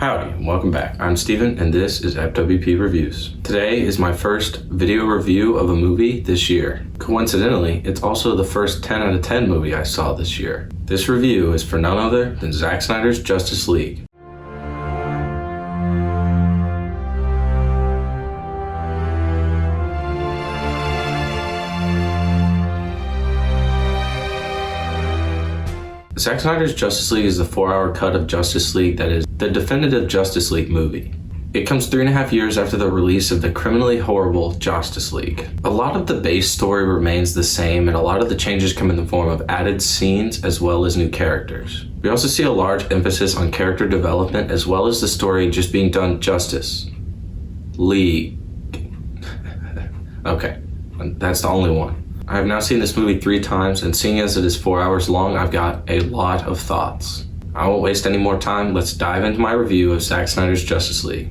Howdy, and welcome back. I'm Steven, and this is FWP Reviews. Today is my first video review of a movie this year. Coincidentally, it's also the first 10 out of 10 movie I saw this year. This review is for none other than Zack Snyder's Justice League. Zack Snyder's Justice League is the 4-hour cut of Justice League that is the definitive Justice League movie. It comes 3.5 years after the release of the criminally horrible Justice League. A lot of the base story remains the same, and a lot of the changes come in the form of added scenes as well as new characters. We also see a large emphasis on character development as well as the story just being done justice. League. Okay, that's the only one. I have now seen this movie 3 times, and seeing as it is 4 hours long, I've got a lot of thoughts. I won't waste any more time, let's dive into my review of Zack Snyder's Justice League.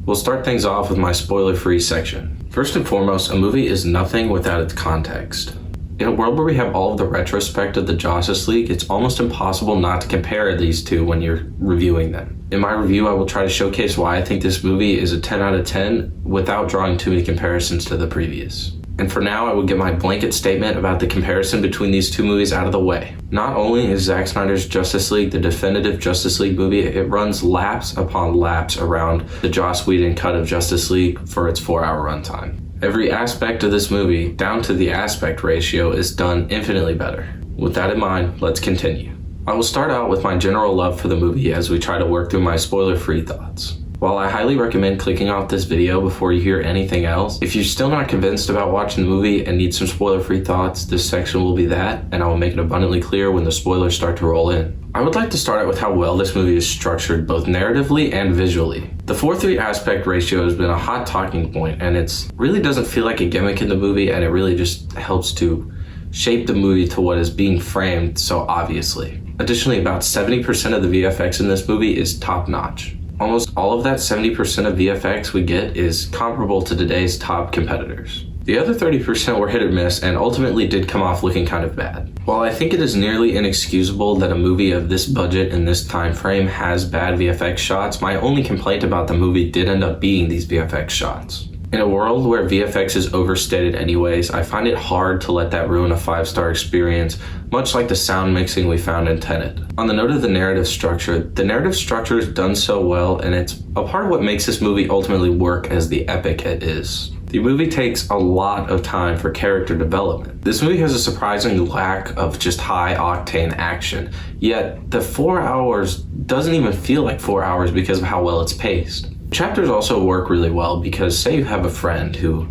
We'll start things off with my spoiler-free section. First and foremost, a movie is nothing without its context. In a world where we have all of the retrospect of the Justice League, it's almost impossible not to compare these two when you're reviewing them. In my review, I will try to showcase why I think this movie is a 10 out of 10 without drawing too many comparisons to the previous. And for now, I will get my blanket statement about the comparison between these two movies out of the way. Not only is Zack Snyder's Justice League the definitive Justice League movie, it runs laps upon laps around the Joss Whedon cut of Justice League for its 4-hour runtime. Every aspect of this movie, down to the aspect ratio, is done infinitely better. With that in mind, let's continue. I will start out with my general love for the movie as we try to work through my spoiler-free thoughts. While I highly recommend clicking off this video before you hear anything else, if you're still not convinced about watching the movie and need some spoiler-free thoughts, this section will be that, and I will make it abundantly clear when the spoilers start to roll in. I would like to start out with how well this movie is structured both narratively and visually. The 4:3 aspect ratio has been a hot talking point, and it really doesn't feel like a gimmick in the movie, and it really just helps to shape the movie to what is being framed so obviously. Additionally, about 70% of the VFX in this movie is top-notch. Almost all of that 70% of VFX we get is comparable to today's top competitors. The other 30% were hit or miss and ultimately did come off looking kind of bad. While I think it is nearly inexcusable that a movie of this budget and this time frame has bad VFX shots, my only complaint about the movie did end up being these VFX shots. In a world where VFX is overstated anyways, I find it hard to let that ruin a 5-star experience, much like the sound mixing we found in Tenet. On the note of the narrative structure is done so well, and it's a part of what makes this movie ultimately work as the epic it is. The movie takes a lot of time for character development. This movie has a surprising lack of just high-octane action, yet the 4 hours doesn't even feel like 4 hours because of how well it's paced. Chapters also work really well because say you have a friend who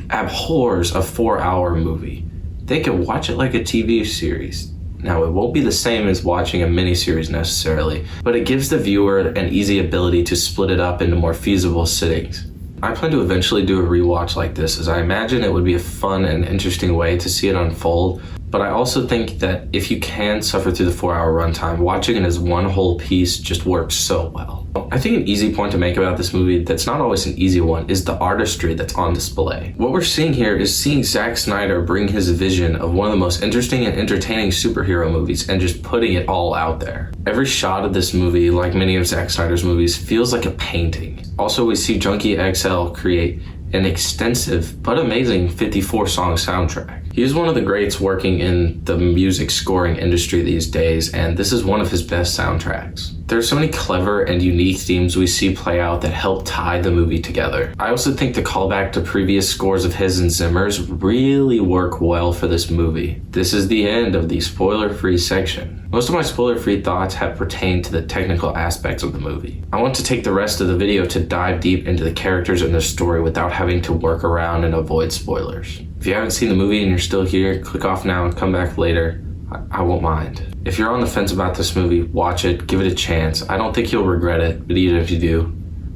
abhors a 4-hour movie. They can watch it like a TV series. Now, it won't be the same as watching a miniseries necessarily, but it gives the viewer an easy ability to split it up into more feasible sittings. I plan to eventually do a rewatch like this, as I imagine it would be a fun and interesting way to see it unfold, but I also think that if you can suffer through the 4-hour runtime, watching it as one whole piece just works so well. I think an easy point to make about this movie that's not always an easy one is the artistry that's on display. What we're seeing here is seeing Zack Snyder bring his vision of one of the most interesting and entertaining superhero movies and just putting it all out there. Every shot of this movie, like many of Zack Snyder's movies, feels like a painting. Also, we see Junkie XL create an extensive but amazing 54-song soundtrack. He is one of the greats working in the music scoring industry these days, and this is one of his best soundtracks. There are so many clever and unique themes we see play out that help tie the movie together. I also think the callback to previous scores of his and Zimmer's really work well for this movie. This is the end of the spoiler-free section. Most of my spoiler-free thoughts have pertained to the technical aspects of the movie. I want to take the rest of the video to dive deep into the characters and the story without having to work around and avoid spoilers. If you haven't seen the movie and you're still here, click off now and come back later. I won't mind. If you're on the fence about this movie, watch it, give it a chance. I don't think you'll regret it, but even if you do,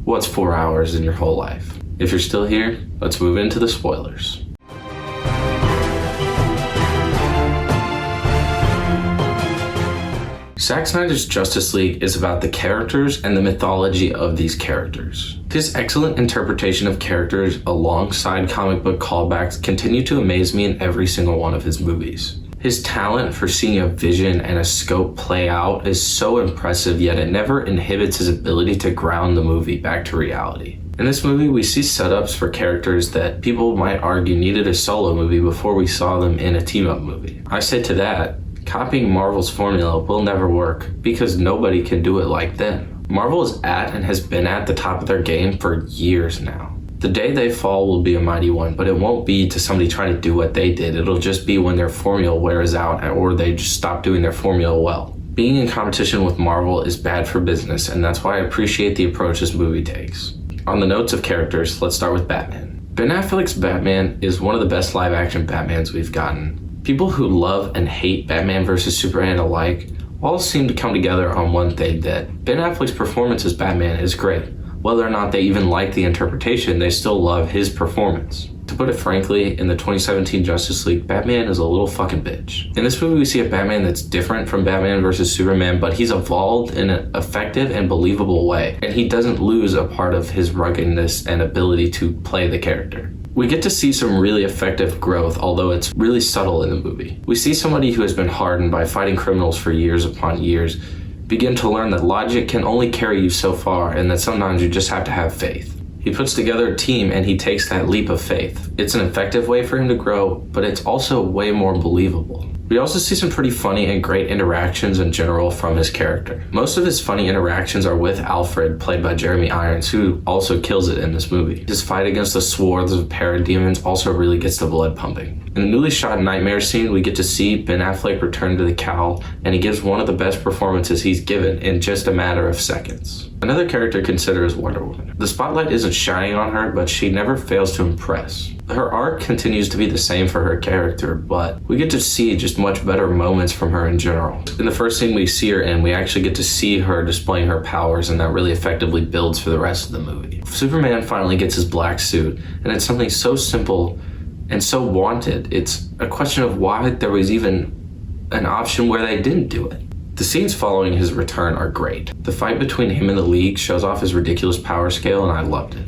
what's 4 hours in your whole life? If you're still here, let's move into the spoilers. Zack Snyder's Justice League is about the characters and the mythology of these characters. His excellent interpretation of characters alongside comic book callbacks continue to amaze me in every single one of his movies. His talent for seeing a vision and a scope play out is so impressive, yet it never inhibits his ability to ground the movie back to reality. In this movie, we see setups for characters that people might argue needed a solo movie before we saw them in a team-up movie. I say to that, copying Marvel's formula will never work because nobody can do it like them. Marvel is at and has been at the top of their game for years now. The day they fall will be a mighty one, but it won't be to somebody trying to do what they did. It'll just be when their formula wears out or they just stop doing their formula well. Being in competition with Marvel is bad for business, and that's why I appreciate the approach this movie takes. On the notes of characters, let's start with Batman. Ben Affleck's Batman is one of the best live-action Batmans we've gotten. People who love and hate Batman vs. Superman alike all seem to come together on one thing, that Ben Affleck's performance as Batman is great. Whether or not they even like the interpretation, they still love his performance. To put it frankly, in the 2017 Justice League, Batman is a little fucking bitch. In this movie, we see a Batman that's different from Batman vs. Superman, but he's evolved in an effective and believable way, and he doesn't lose a part of his ruggedness and ability to play the character. We get to see some really effective growth, although it's really subtle in the movie. We see somebody who has been hardened by fighting criminals for years upon years begin to learn that logic can only carry you so far and that sometimes you just have to have faith. He puts together a team and he takes that leap of faith. It's an effective way for him to grow, but it's also way more believable. We also see some pretty funny and great interactions in general from his character. Most of his funny interactions are with Alfred, played by Jeremy Irons, who also kills it in this movie. His fight against the swarms of parademons also really gets the blood pumping. In the newly shot Nightmare scene, we get to see Ben Affleck return to the cowl, and he gives one of the best performances he's given in just a matter of seconds. Another character to consider is Wonder Woman. The spotlight isn't shining on her, but she never fails to impress. Her arc continues to be the same for her character, but we get to see just much better moments from her in general. In the first scene we see her in, we actually get to see her displaying her powers, and that really effectively builds for the rest of the movie. Superman finally gets his black suit, and it's something so simple and so wanted. It's a question of why there was even an option where they didn't do it. The scenes following his return are great. The fight between him and the League shows off his ridiculous power scale, and I loved it.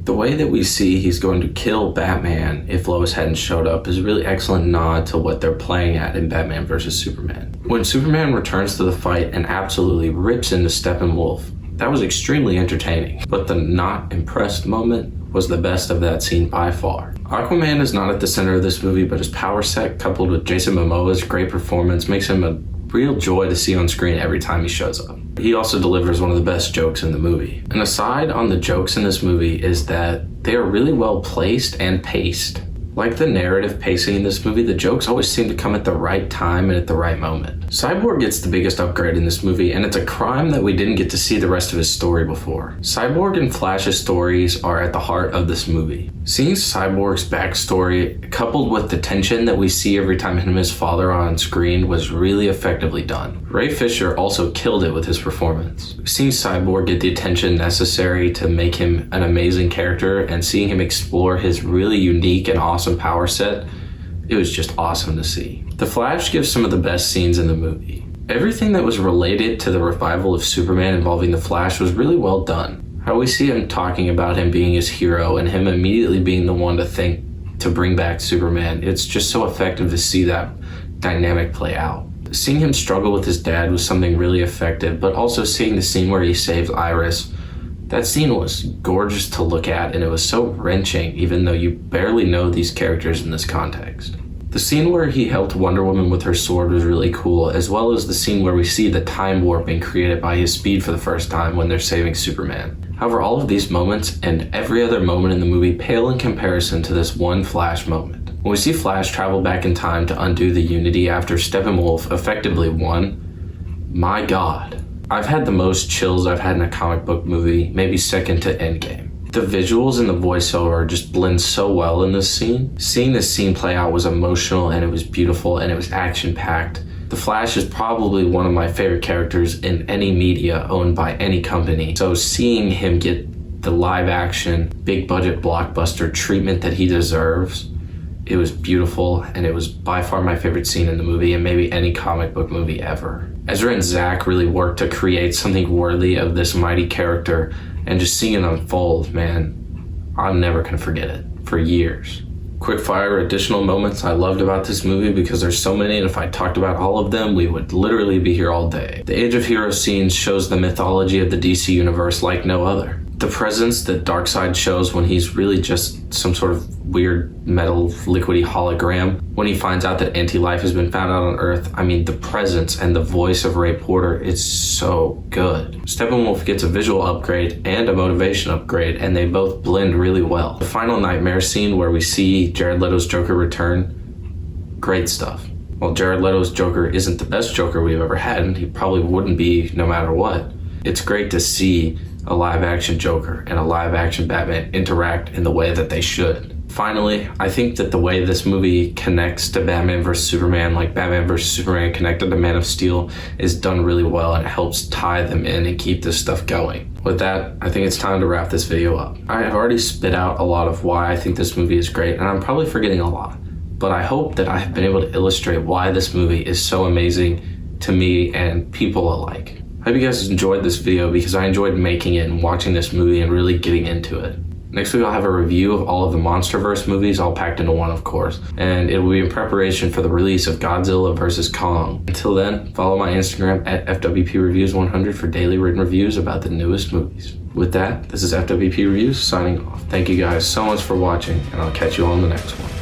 The way that we see he's going to kill Batman if Lois hadn't showed up is a really excellent nod to what they're playing at in Batman vs. Superman. When Superman returns to the fight and absolutely rips into Steppenwolf, that was extremely entertaining, but the not impressed moment was the best of that scene by far. Aquaman is not at the center of this movie, but his power set coupled with Jason Momoa's great performance makes him a real joy to see on screen every time he shows up. He also delivers one of the best jokes in the movie. An aside on the jokes in this movie is that they are really well placed and paced. Like the narrative pacing in this movie, the jokes always seem to come at the right time and at the right moment. Cyborg gets the biggest upgrade in this movie, and it's a crime that we didn't get to see the rest of his story before. Cyborg and Flash's stories are at the heart of this movie. Seeing Cyborg's backstory, coupled with the tension that we see every time him and his father are on screen, was really effectively done. Ray Fisher also killed it with his performance. Seeing Cyborg get the attention necessary to make him an amazing character, and seeing him explore his really unique and awesome power set, it was just awesome to see. The Flash gives some of the best scenes in the movie. Everything that was related to the revival of Superman involving the Flash was really well done. How we see him talking about him being his hero and him immediately being the one to think to bring back Superman, it's just so effective to see that dynamic play out. Seeing him struggle with his dad was something really effective, but also seeing the scene where he saves Iris, that scene was gorgeous to look at, and it was so wrenching even though you barely know these characters in this context. The scene where he helped Wonder Woman with her sword was really cool, as well as the scene where we see the time warp being created by his speed for the first time when they're saving Superman. However, all of these moments and every other moment in the movie pale in comparison to this one Flash moment. When we see Flash travel back in time to undo the Unity after Steppenwolf effectively won, my god. I've had the most chills I've had in a comic book movie, maybe second to Endgame. The visuals and the voiceover just blend so well in this scene. Seeing this scene play out was emotional, and it was beautiful, and it was action-packed. The Flash is probably one of my favorite characters in any media owned by any company. So seeing him get the live-action, big-budget blockbuster treatment that he deserves, it was beautiful, and it was by far my favorite scene in the movie, and maybe any comic book movie ever. Ezra and Zack really worked to create something worthy of this mighty character, and just seeing it unfold, man, I'm never gonna forget it for years. Quick fire additional moments I loved about this movie, because there's so many, and if I talked about all of them, we would literally be here all day. The Age of Heroes scene shows the mythology of the DC universe like no other. The presence that Darkseid shows when he's really just some sort of weird metal liquidy hologram, when he finds out that anti-life has been found out on Earth, I mean, the presence and the voice of Ray Porter is so good. Steppenwolf gets a visual upgrade and a motivation upgrade, and they both blend really well. The final nightmare scene where we see Jared Leto's Joker return, great stuff. While Jared Leto's Joker isn't the best Joker we've ever had, and he probably wouldn't be no matter what, it's great to see a live-action Joker and a live-action Batman interact in the way that they should. Finally, I think that the way this movie connects to Batman vs. Superman, like Batman vs. Superman connected to Man of Steel, is done really well, and it helps tie them in and keep this stuff going. With that, I think it's time to wrap this video up. I have already spit out a lot of why I think this movie is great, and I'm probably forgetting a lot, but I hope that I have been able to illustrate why this movie is so amazing to me and people alike. I hope you guys enjoyed this video, because I enjoyed making it and watching this movie and really getting into it. Next week I'll have a review of all of the MonsterVerse movies, all packed into one, of course, and it will be in preparation for the release of Godzilla vs. Kong. Until then, follow my Instagram at FWPReviews100 for daily written reviews about the newest movies. With that, this is FWP Reviews signing off. Thank you guys so much for watching, and I'll catch you on the next one.